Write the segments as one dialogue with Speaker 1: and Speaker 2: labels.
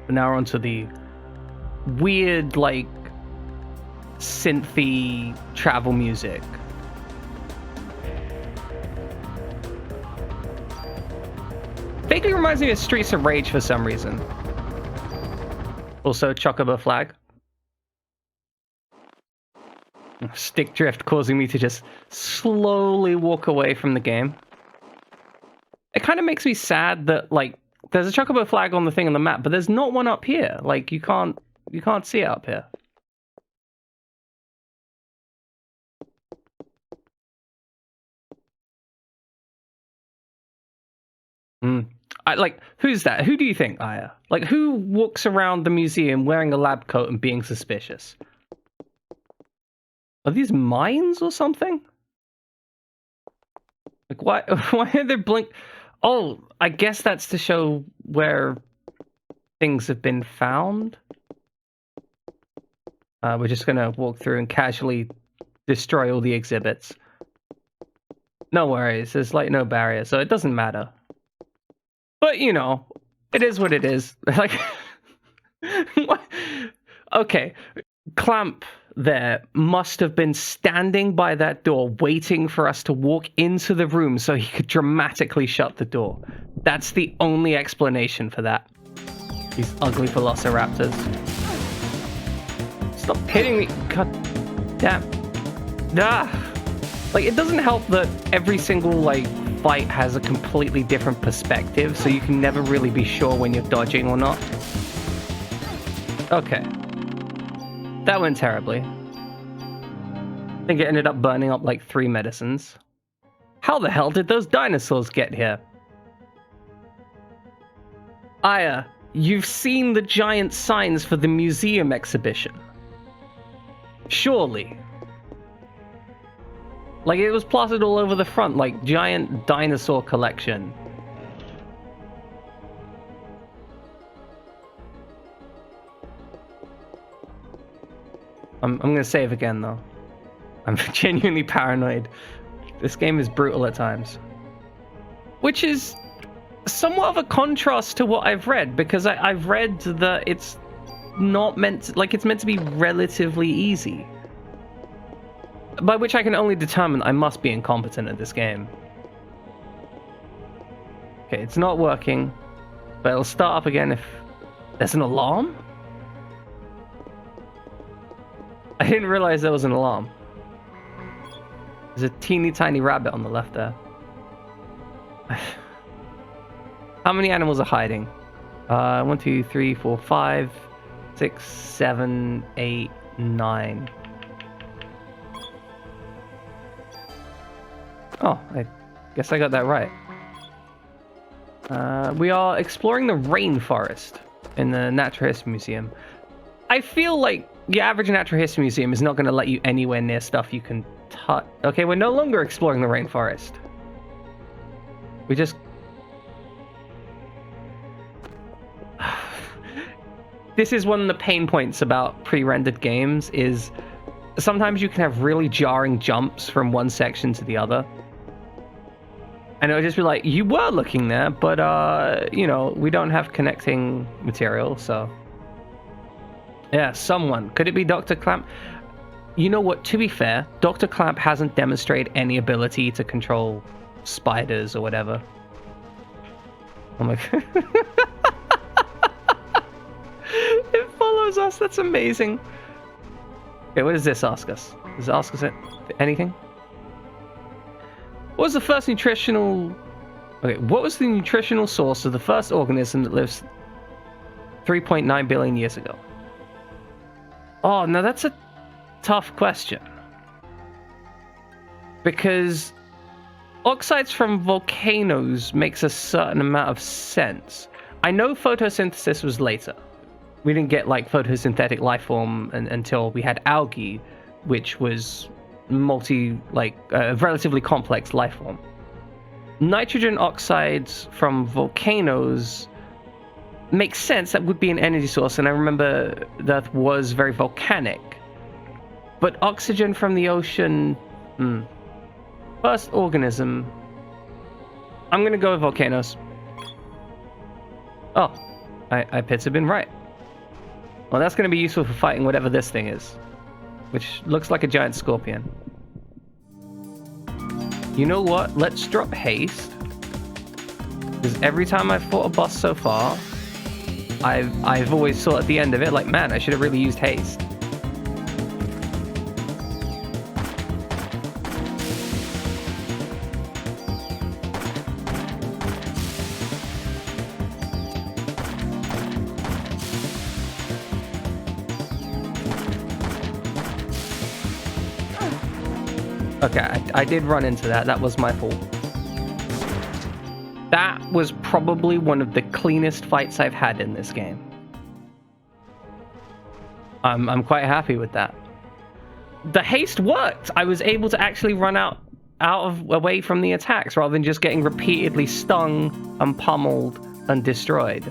Speaker 1: But now we're onto the weird, like, synthy travel music. Vaguely reminds me of Streets of Rage for some reason. Also, Chocobo flag. Stick drift causing me to just slowly walk away from the game. It kind of makes me sad that, like, there's a Chocobo flag on the thing on the map, but there's not one up here. Like, you can't see it up here. Who's that? Who do you think, Aya? Like, who walks around the museum wearing a lab coat and being suspicious? Are these mines or something? Like, why are they blink? Oh, I guess that's to show where things have been found. We're just gonna walk through and casually destroy all the exhibits. No worries, there's like no barrier, so it doesn't matter. But, you know, it is what it is. Like, what? Okay, Clamp there must have been standing by that door waiting for us to walk into the room so he could dramatically shut the door. That's the only explanation for that. These ugly velociraptors. Stop hitting me. God damn. Ah. Like, it doesn't help that every single, like, fight has a completely different perspective, so you can never really be sure when you're dodging or not. Okay. That went terribly. I think it ended up burning up like 3 medicines. How the hell did those dinosaurs get here? Aya, you've seen the giant signs for the museum exhibition. Surely. Like, it was plotted all over the front, like giant dinosaur collection. I'm gonna save again, though. I'm genuinely paranoid. This game is brutal at times. Which is somewhat of a contrast to what I've read, because I've read that it's not meant to, like, it's meant to be relatively easy. By which I can only determine I must be incompetent at this game. Okay, it's not working, but it'll start up again if there's an alarm? I didn't realize there was an alarm. There's a teeny tiny rabbit on the left there. How many animals are hiding? 1, 2, 3, 4, 5, 6, 7, 8, 9. Oh, I guess I got that right. We are exploring the rainforest in the Natural History Museum. I feel like the average Natural History Museum is not going to let you anywhere near stuff you can touch. Okay, we're no longer exploring the rainforest. We just... This is one of the pain points about pre-rendered games, is sometimes you can have really jarring jumps from one section to the other. And it'll just be like, you were looking there, but, you know, we don't have connecting material, so... Yeah, someone. Could it be Dr. Clamp? You know what, to be fair, Dr. Clamp hasn't demonstrated any ability to control spiders or whatever. I'm like... It follows us, that's amazing. Okay, what does this ask us? Does it ask us anything? What was the first nutritional... Okay, what was the nutritional source of the first organism that lives 3.9 billion years ago? Oh, now that's a tough question. Because oxides from volcanoes makes a certain amount of sense. I know photosynthesis was later. We didn't get, like, photosynthetic life form until we had algae, which was relatively complex life form. Nitrogen oxides from volcanoes makes sense. That would be an energy source, and I remember that was very volcanic. But oxygen from the ocean... First organism... I'm gonna go with volcanoes. Oh, I appear to have been right. Well, that's going to be useful for fighting whatever this thing is, which looks like a giant scorpion. You know what? Let's drop haste, because every time I've fought a boss so far, I've always thought at the end of it, like, man, I should have really used haste. Okay, I did run into that. That was my fault. That was probably one of the cleanest fights I've had in this game. I'm quite happy with that. The haste worked. I was able to actually run away from the attacks rather than just getting repeatedly stung and pummeled and destroyed.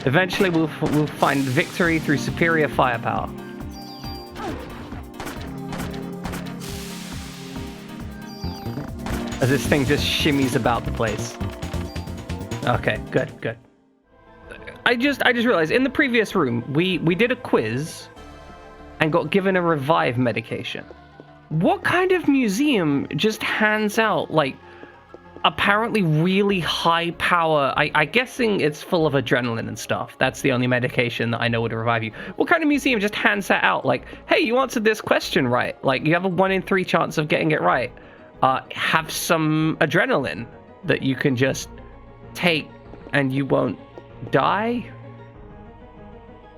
Speaker 1: Eventually, we'll find victory through superior firepower. As this thing just shimmies about the place. Okay, good. I just realized in the previous room we did a quiz and got given a revive medication. What kind of museum just hands out like apparently really high power? I guessing it's full of adrenaline and stuff. That's the only medication that I know would revive you. What kind of museum just hands that out? Like, hey, you answered this question right. Like, you have a 1 in 3 chance of getting it right. Have some adrenaline that you can just take and you won't die.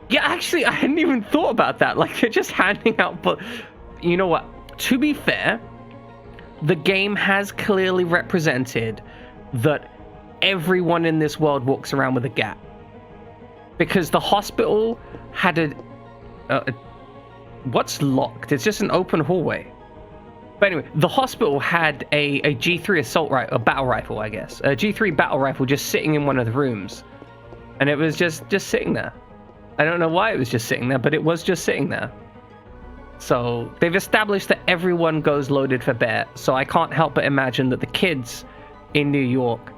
Speaker 1: Yeah, actually, I hadn't even thought about that. Like, they're just handing out, but you know what? To be fair, the game has clearly represented that everyone in this world walks around with a gap. Because the hospital had what's locked? It's just an open hallway. But anyway, the hospital had a G3 assault rifle, a battle rifle, I guess. A G3 battle rifle just sitting in one of the rooms. And it was just sitting there. I don't know why it was just sitting there, but it was just sitting there. So they've established that everyone goes loaded for bear. So I can't help but imagine that the kids in New York...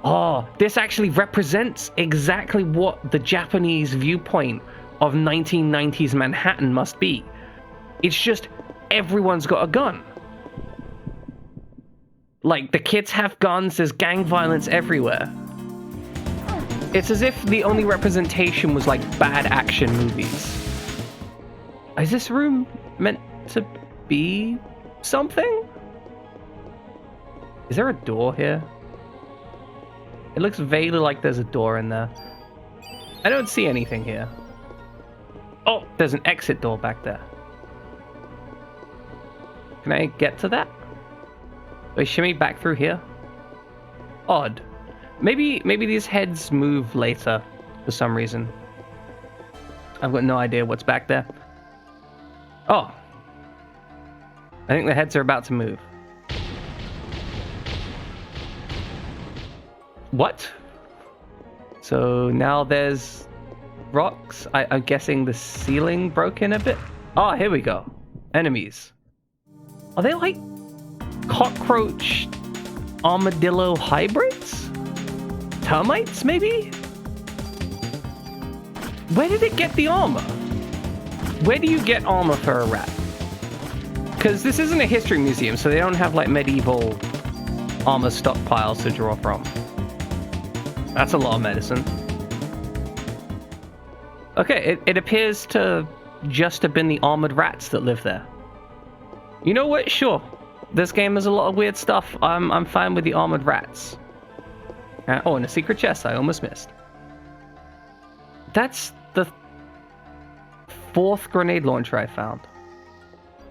Speaker 1: Oh, this actually represents exactly what the Japanese viewpoint of 1990s Manhattan must be. It's just... everyone's got a gun. Like, the kids have guns, there's gang violence everywhere. It's as if the only representation was like bad action movies. Is this room meant to be something? Is there a door here? It looks vaguely like there's a door in there. I don't see anything here. Oh, there's an exit door back there. Can I get to that? Do I shimmy back through here? Odd. Maybe these heads move later for some reason. I've got no idea what's back there. Oh. I think the heads are about to move. What? So now there's rocks. I'm guessing the ceiling broke in a bit. Oh, here we go. Enemies. Are they like cockroach armadillo hybrids? Termites, maybe? Where did it get the armor? Where do you get armor for a rat? Because this isn't a history museum, so they don't have like medieval armor stockpiles to draw from. That's a lot of medicine. Okay, it appears to just have been the armored rats that live there. You know what? Sure. This game has a lot of weird stuff. I'm fine with the armored rats. Oh, and a secret chest I almost missed. That's the 4th grenade launcher I found.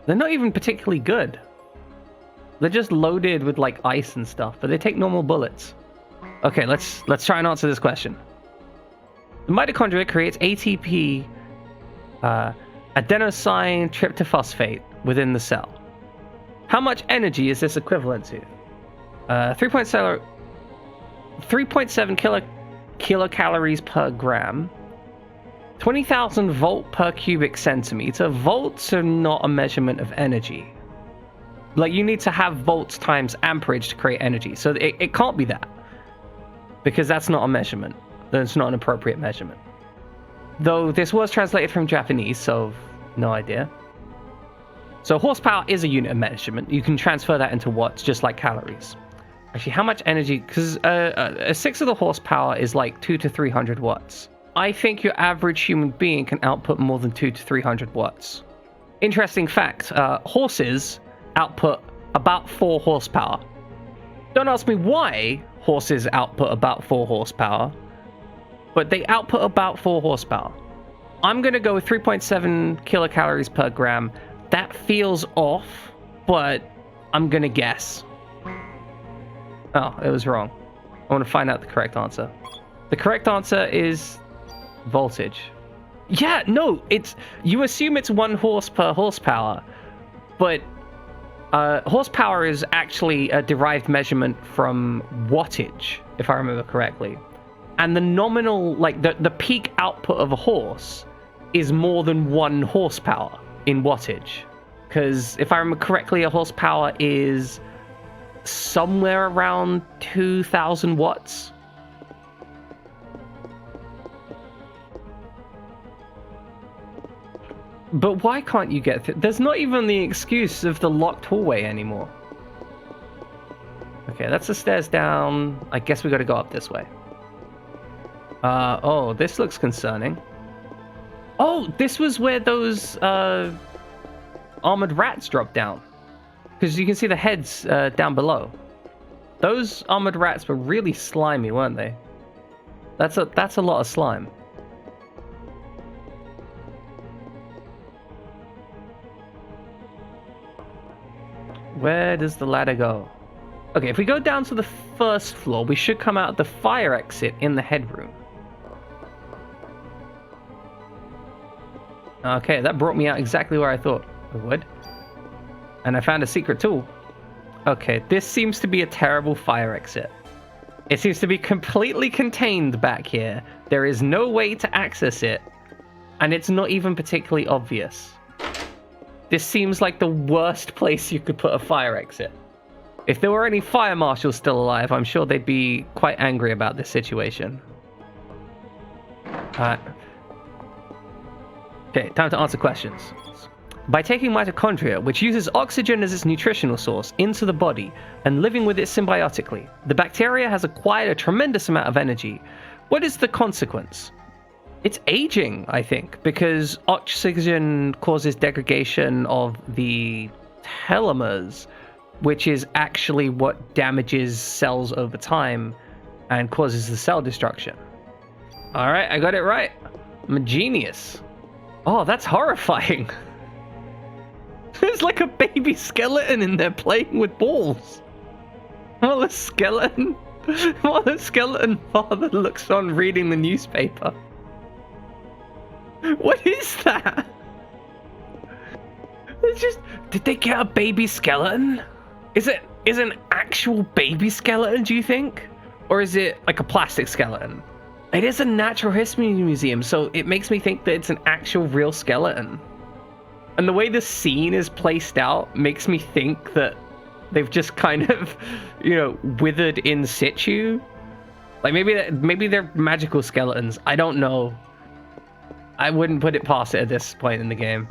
Speaker 1: They're not even particularly good. They're just loaded with like ice and stuff, but they take normal bullets. Okay, let's try and answer this question. The mitochondria creates ATP, adenosine tryptophosphate, within the cell. How much energy is this equivalent to? 3.7 kilocalories per gram. 20,000 volt per cubic centimeter. Volts are not a measurement of energy. Like, you need to have volts times amperage to create energy. So it can't be that. Because that's not a measurement. That's not an appropriate measurement. Though this was translated from Japanese, so no idea. So horsepower is a unit of measurement. You can transfer that into watts, just like calories. Actually, how much energy? Because a sixth of the horsepower is like 200 to 300 watts. I think your average human being can output more than 200 to 300 watts. Interesting fact, horses output about 4 horsepower. Don't ask me why horses output about 4 horsepower, but they output about 4 horsepower. I'm going to go with 3.7 kilocalories per gram. That feels off, but I'm going to guess. Oh, it was wrong. I want to find out the correct answer. The correct answer is voltage. Yeah, no, you assume it's 1 horse per horsepower, but horsepower is actually a derived measurement from wattage, if I remember correctly. And the nominal, like the peak output of a horse is more than 1 horsepower in wattage. Because if I remember correctly, a horsepower is somewhere around 2,000 watts. But why can't you get through? There's not even the excuse of the locked hallway anymore. Okay, that's the stairs down. I guess we gotta go up this way. Oh, this looks concerning. Oh, this was where those armored rats drop down. Because you can see the heads down below. Those armored rats were really slimy, weren't they? That's a lot of slime. Where does the ladder go? Okay, if we go down to the first floor, we should come out the fire exit in the headroom. Okay, that brought me out exactly where I thought it would. And I found a secret tool. Okay, this seems to be a terrible fire exit. It seems to be completely contained back here. There is no way to access it. And it's not even particularly obvious. This seems like the worst place you could put a fire exit. If there were any fire marshals still alive, I'm sure they'd be quite angry about this situation. Okay, time to answer questions. By taking mitochondria, which uses oxygen as its nutritional source, into the body and living with it symbiotically, the bacteria has acquired a tremendous amount of energy. What is the consequence? It's aging, I think, because oxygen causes degradation of the telomeres, which is actually what damages cells over time and causes the cell destruction. All right, I got it right. I'm a genius. Oh, that's horrifying. There's like a baby skeleton in there playing with balls. While the skeleton father looks on reading the newspaper. What is that? It's just, did they get a baby skeleton? Is an actual baby skeleton, do you think? Or is it like a plastic skeleton? It is a natural history museum, so it makes me think that it's an actual real skeleton. And the way the scene is placed out makes me think that they've just kind of, withered in situ. Like maybe they're magical skeletons. I don't know. I wouldn't put it past it at this point in the game.